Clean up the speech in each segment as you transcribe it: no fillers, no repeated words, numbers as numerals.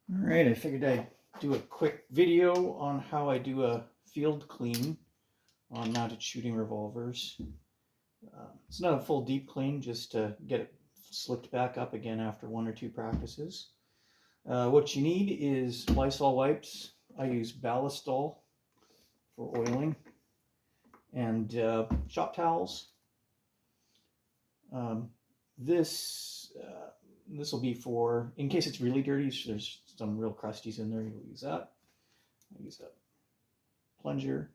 All right, I figured I'd do a quick video on how I do a field clean on mounted shooting revolvers. It's not a full deep clean, just to get it slicked back up again after one or two practices. What you need is Lysol wipes. I use Ballistol for oiling, and shop towels. This will be for, in case it's really dirty, there's some real crusties in there, you'll use that. I use a plunger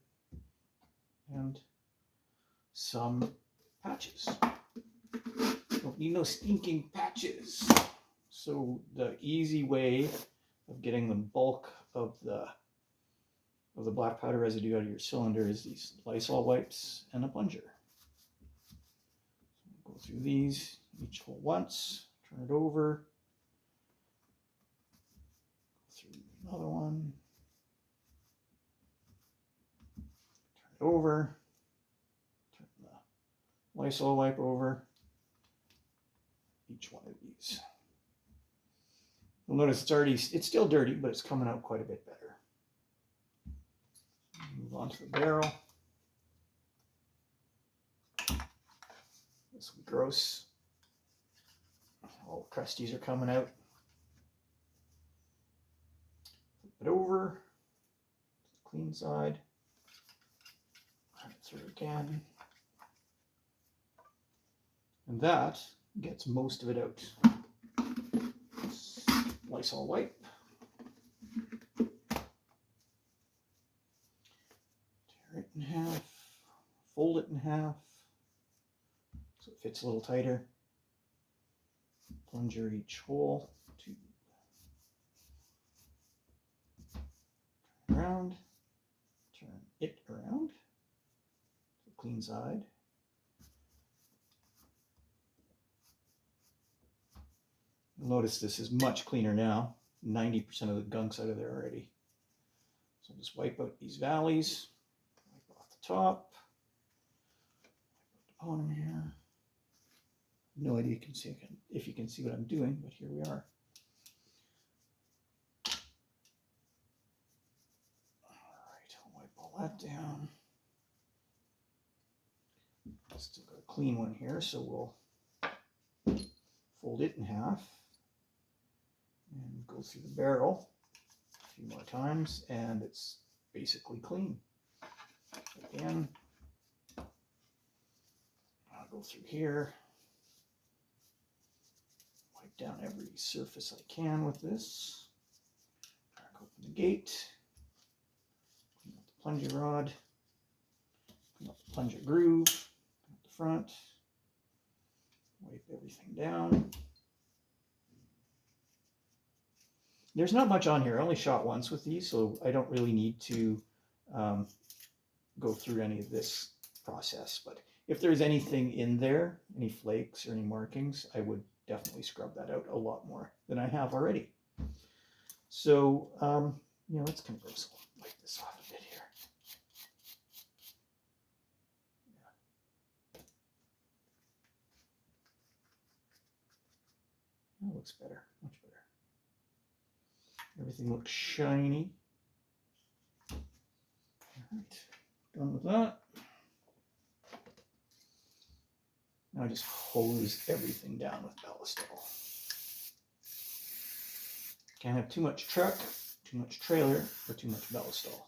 and some patches. Don't need no stinking patches. So the easy way of getting the bulk of the black powder residue out of your cylinder is these Lysol wipes and a plunger. So go through these, each hole once, turn it over, go through another one, turn it over, turn the Lysol wipe over, each one of these. You'll notice it's still dirty, but it's coming out quite a bit better. Move on to the barrel. This will be gross. All the crusties are coming out. Flip it over. Clean side. Run it through again. And that gets most of it out. Lysol wipe. Tear it in half. Fold it in half so it fits a little tighter. Plunger each hole. Turn around. Turn it around to the clean side. You'll notice this is much cleaner now. 90% of the gunk's out of there already. So just wipe out these valleys. Wipe off the top. Wipe out the bottom here. No idea if you can see what I'm doing, but here we are. All right, I'll wipe all that down. Still got a clean one here, so we'll fold it in half and go through the barrel a few more times, and it's basically clean. Again, I'll go through here. Wipe down every surface I can with this. Crack open the gate. Clean up the plunger rod. Clean up the plunger groove. Clean up the front. Wipe everything down. There's not much on here. I only shot once with these, so I don't really need to go through any of this process. But if there's anything in there, any flakes or any markings, I would definitely scrub that out a lot more than I have already. So, it's kind of gross. I'll wipe this off a bit here. Yeah. That looks better, much better. Everything looks shiny. All right, done with that. Now I just hose everything down with Ballistol. Can't have too much truck, too much trailer, or too much Ballistol.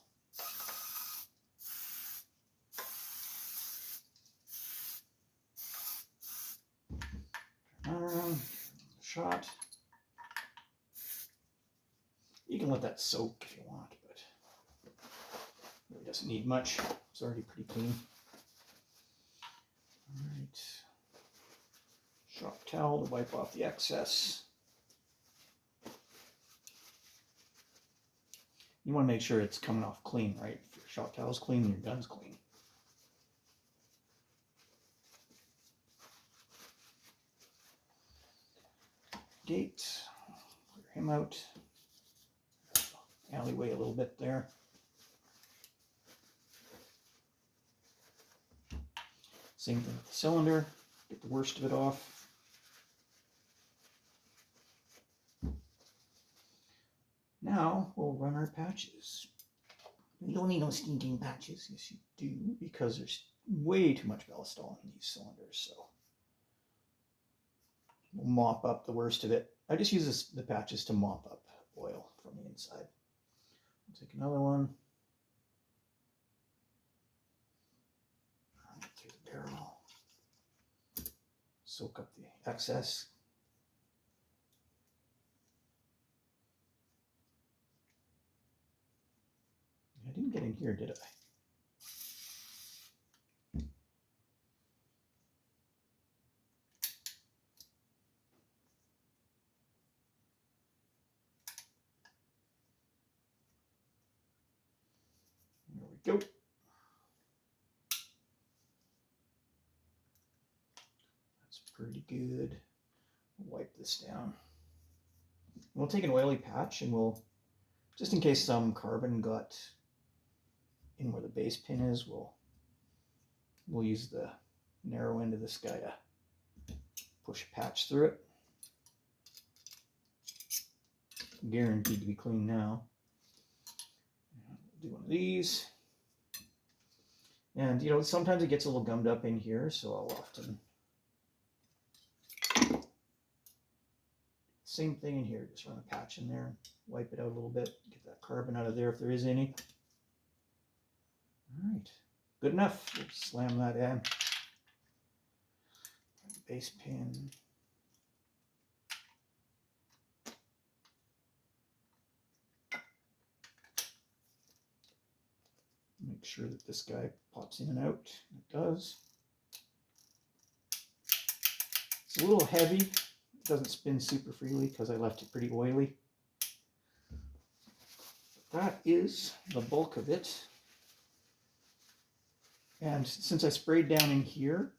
Turn that around, shot. You can let that soak if you want, but it really doesn't need much. It's already pretty clean. All right. Shop towel to wipe off the excess. You want to make sure it's coming off clean, right? If your shop towel's clean, your gun's clean. Gate, clear him out. Alleyway a little bit there. Same thing with the cylinder. Get the worst of it off. Now we'll run our patches. You don't need no stinking patches. Yes, you do, because there's way too much Ballistol in these cylinders. So we'll mop up the worst of it. I just use the patches to mop up oil from the inside. I'll take another one. Through the barrel. Soak up the excess. I didn't get in here, did I? There we go. That's pretty good. We'll wipe this down. We'll take an oily patch and we'll, just in case some carbon got in where the base pin is, we'll use the narrow end of this guy to push a patch through it. Guaranteed to be clean now. Do one of these. And you know, sometimes it gets a little gummed up in here, so I'll often, same thing in here, just run a patch in there, wipe it out a little bit, get that carbon out of there if there is any. All right, good enough. We'll slam that in. Base pin. Make sure that this guy pops in and out. It does. It's a little heavy. It doesn't spin super freely because I left it pretty oily. That is the bulk of it. And since I sprayed down in here,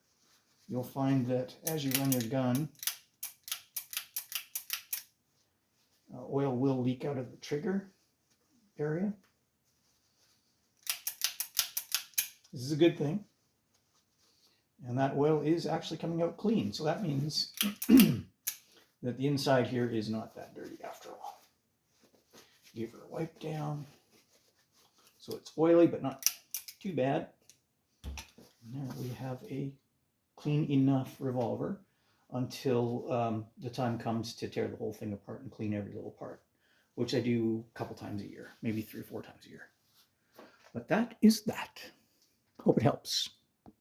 you'll find that as you run your gun, oil will leak out of the trigger area. This is a good thing. And that oil is actually coming out clean. So that means that the inside here is not that dirty after all. Give her a wipe down. So it's oily, but not too bad. And there we have a clean enough revolver until the time comes to tear the whole thing apart and clean every little part, which I do a couple times a year, maybe 3 or 4 times a year. But that is that. Hope it helps.